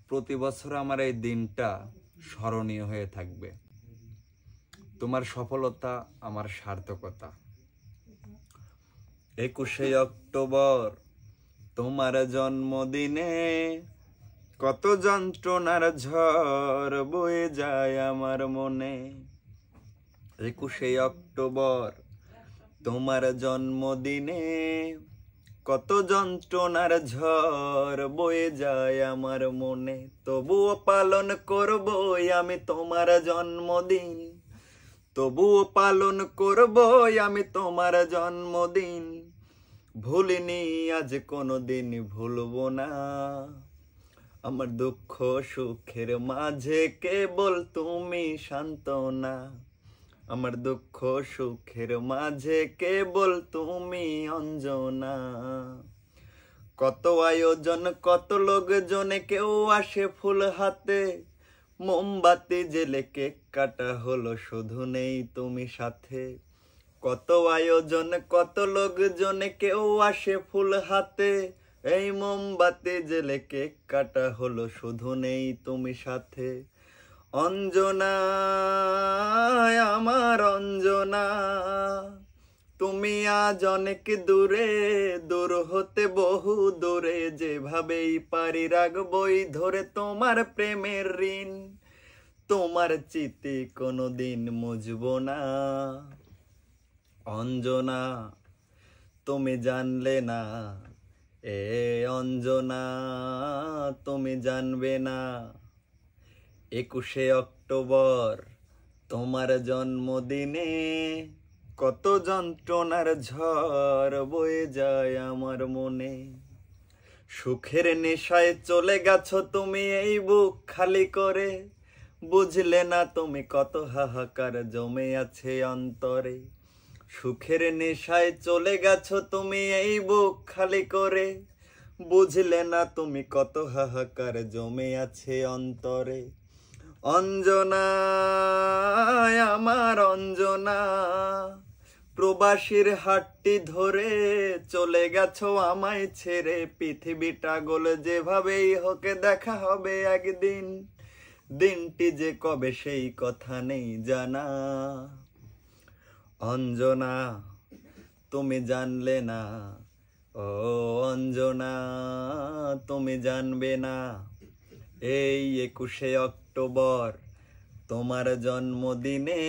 প্রতি বছর আমার এই দিনটা স্মরণীয় হয়ে থাকবে। তোমার সফলতা আমার সার্থকতা। 21শে অক্টোবর তোমার জন্মদিনে কত যন্ত্রণার ঝড় বয়ে যায় আমার মনে। 21শে অক্টোবর তোমার জন্মদিনে কত যন্ত্রণার ঝড় বয়ে যায় আমার মনে। তবুও পালন করবই আমি তোমার জন্মদিন, তবুও পালন করবই আমি তোমার জন্মদিন। ভুলিনি আজ কোনোদিন ভুলবো না। আমার দুঃখ সুখের মাঝে কেবল তুমি সান্ত্বনা। আমার দুঃখ সুখের মাঝে কেবল তুমি অঞ্জনা। কত আয়োজন কত লোকজনে, কেউ আসে ফুল হাতে, মোমবাতি জেলে কেক কাটা হলো, শুধু নেই তুমি সাথে। কত আয়োজন কত লোকজনে, কেউ আসে ফুল হাতে, এই মোমবাতি জেলে কেক কাটা হলো, শুধু নেই তুমি সাথে। অঞ্জনা আমার অঞ্জনা, তুমি আজ অনেক দূরে, দূর হতে বহু দূরে। যেভাবেই পারি রাখবই ধরে তোমার প্রেমের ঋণ, তোমার চিতি কোনোদিন মুছব না। অঞ্জনা তুমি জানলে না, এ অঞ্জনা তুমি জানবে না। 21শে অক্টোবর তোমার জন্মদিনে কত যন্ত্রণার ঝড় বয়ে যায় আমার মনে। সুখের নেশায় চলে গেছো তুমি এই বুক খালি করে, বুঝলে না তুমি কত হাহাকার জমে আছে অন্তরে। সুখের নেশায় চলে গেছো তুমি এই বুক খালি করে, বুঝলে না তুমি কত হাহাকার জমে আছে অন্তরে। অঞ্জনা আমার অঞ্জনা, প্রবাসীর হাতটি ধরে চলে গেছো আমায় ছেড়ে। পৃথিবীটা গোল যেভাবেই হোক দেখা হবে একদিন, দিনটি যে কবে সেই কথা নেই জানা। অঞ্জনা তুমি জানলে না, ও অঞ্জনা তুমি জানবে না। এই 21শে অক্টোবর তোমার জন্মদিনে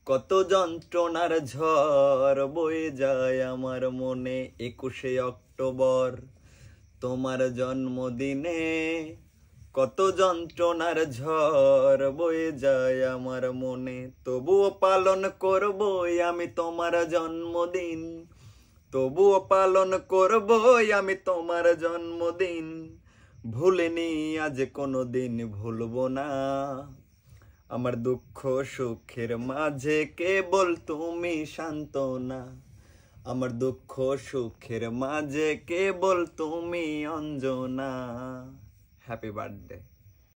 কত যন্ত্রণার ঝড় বয়ে যায় আমার মনে। 21শে অক্টোবর তোমার জন্মদিনে কত যন্ত্রণার ঝড় বয়ে যায় আমার মনে। তবুও পালন করবই আমি তোমার জন্মদিন, তবুও পালন করবই আমি তোমার জন্মদিন। ভুলিনি আজ কোনোদিন ভুলবো না। আমার দুঃখ সুখের মাঝে কেবল তুমি সান্ত্বনা। আমার দুঃখ সুখের মাঝে কেবল তুমি অঞ্জনা। Happy birthday.